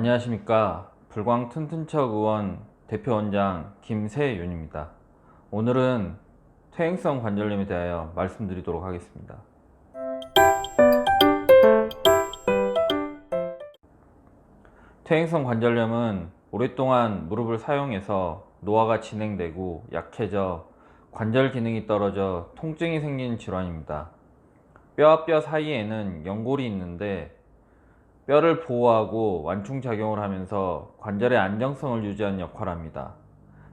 안녕하십니까. 불광 튼튼척 의원 대표원장 김세윤입니다. 오늘은 퇴행성 관절염에 대하여 말씀드리도록 하겠습니다. 퇴행성 관절염은 오랫동안 무릎을 사용해서 노화가 진행되고 약해져 관절 기능이 떨어져 통증이 생기는 질환입니다. 뼈와 뼈 사이에는 연골이 있는데 뼈를 보호하고 완충작용을 하면서 관절의 안정성을 유지하는 역할을 합니다.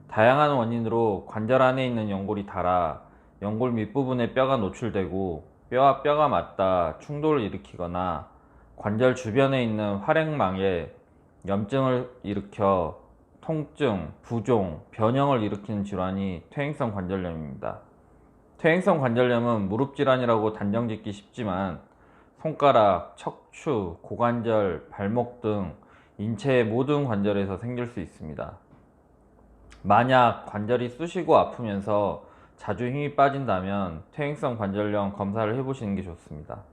다양한 원인으로 관절 안에 있는 연골이 닳아 연골 밑부분에 뼈가 노출되고 뼈와 뼈가 맞닿아 충돌을 일으키거나 관절 주변에 있는 활액망에 염증을 일으켜 통증, 부종, 변형을 일으키는 질환이 퇴행성 관절염입니다. 퇴행성 관절염은 무릎 질환이라고 단정짓기 쉽지만 손가락, 척추, 고관절, 발목 등 인체의 모든 관절에서 생길 수 있습니다. 만약 관절이 쑤시고 아프면서 자주 힘이 빠진다면 퇴행성 관절염 검사를 해보시는 게 좋습니다.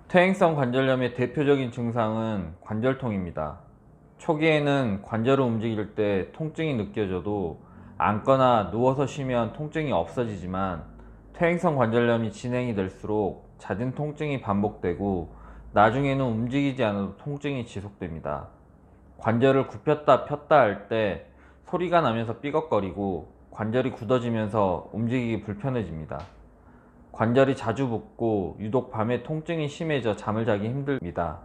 퇴행성 관절염의 대표적인 증상은 관절통입니다. 초기에는 관절을 움직일 때 통증이 느껴져도 앉거나 누워서 쉬면 통증이 없어지지만 퇴행성 관절염이 진행이 될수록 잦은 통증이 반복되고 나중에는 움직이지 않아도 통증이 지속됩니다. 관절을 굽혔다 폈다 할 때 소리가 나면서 삐걱거리고 관절이 굳어지면서 움직이기 불편해집니다. 관절이 자주 붓고 유독 밤에 통증이 심해져 잠을 자기 힘듭니다.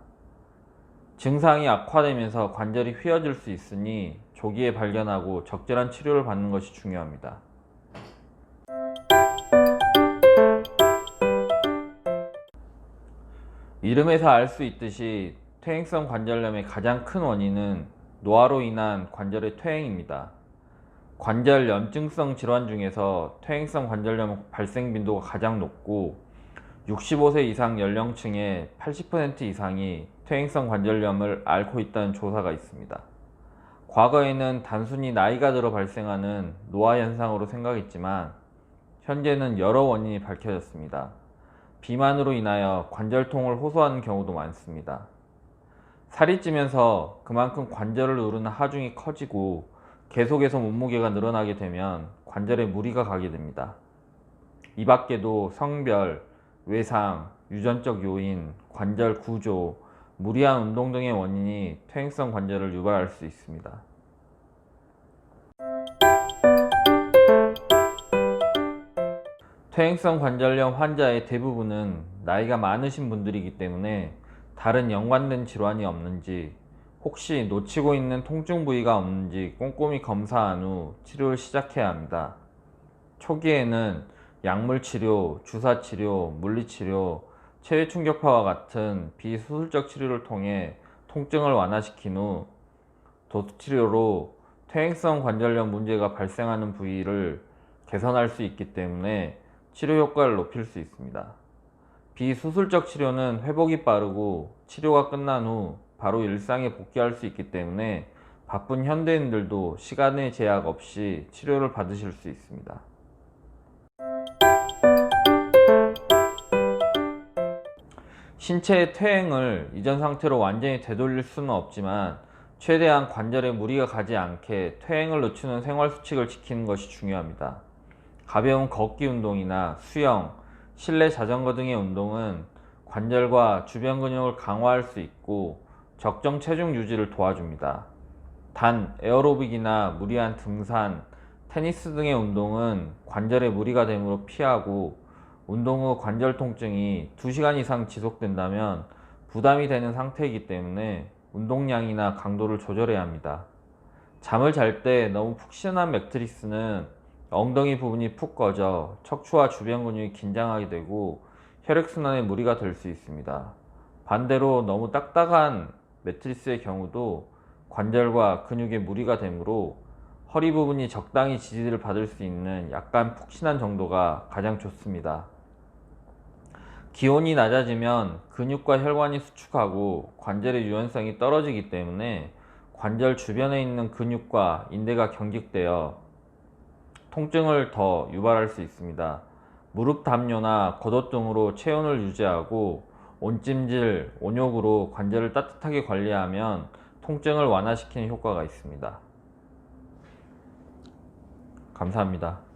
증상이 악화되면서 관절이 휘어질 수 있으니 조기에 발견하고 적절한 치료를 받는 것이 중요합니다. 이름에서 알 수 있듯이 퇴행성 관절염의 가장 큰 원인은 노화로 인한 관절의 퇴행입니다. 관절 염증성 질환 중에서 퇴행성 관절염 발생 빈도가 가장 높고 65세 이상 연령층의 80% 이상이 퇴행성 관절염을 앓고 있다는 조사가 있습니다. 과거에는 단순히 나이가 들어 발생하는 노화 현상으로 생각했지만 현재는 여러 원인이 밝혀졌습니다. 비만으로 인하여 관절통을 호소하는 경우도 많습니다. 살이 찌면서 그만큼 관절을 누르는 하중이 커지고 계속해서 몸무게가 늘어나게 되면 관절에 무리가 가게 됩니다. 이 밖에도 성별, 외상, 유전적 요인, 관절 구조, 무리한 운동 등의 원인이 퇴행성 관절을 유발할 수 있습니다. 퇴행성 관절염 환자의 대부분은 나이가 많으신 분들이기 때문에 다른 연관된 질환이 없는지, 혹시 놓치고 있는 통증 부위가 없는지 꼼꼼히 검사한 후 치료를 시작해야 합니다. 초기에는 약물치료, 주사치료, 물리치료, 체외충격파와 같은 비수술적 치료를 통해 통증을 완화시킨 후 도수치료로 퇴행성 관절염 문제가 발생하는 부위를 개선할 수 있기 때문에 치료 효과를 높일 수 있습니다. 비수술적 치료는 회복이 빠르고 치료가 끝난 후 바로 일상에 복귀할 수 있기 때문에 바쁜 현대인들도 시간의 제약 없이 치료를 받으실 수 있습니다. 신체의 퇴행을 이전 상태로 완전히 되돌릴 수는 없지만 최대한 관절에 무리가 가지 않게 퇴행을 늦추는 생활수칙을 지키는 것이 중요합니다. 가벼운 걷기 운동이나 수영, 실내 자전거 등의 운동은 관절과 주변 근육을 강화할 수 있고 적정 체중 유지를 도와줍니다. 단 에어로빅이나 무리한 등산, 테니스 등의 운동은 관절에 무리가 되므로 피하고 운동 후 관절 통증이 2시간 이상 지속된다면 부담이 되는 상태이기 때문에 운동량이나 강도를 조절해야 합니다. 잠을 잘 때 너무 푹신한 매트리스는 엉덩이 부분이 푹 꺼져 척추와 주변 근육이 긴장하게 되고 혈액순환에 무리가 될 수 있습니다. 반대로 너무 딱딱한 매트리스의 경우도 관절과 근육에 무리가 되므로 허리 부분이 적당히 지지를 받을 수 있는 약간 푹신한 정도가 가장 좋습니다. 기온이 낮아지면 근육과 혈관이 수축하고 관절의 유연성이 떨어지기 때문에 관절 주변에 있는 근육과 인대가 경직되어 통증을 더 유발할 수 있습니다. 무릎 담요나 겉옷 등으로 체온을 유지하고 온찜질, 온욕으로 관절을 따뜻하게 관리하면 통증을 완화시키는 효과가 있습니다. 감사합니다.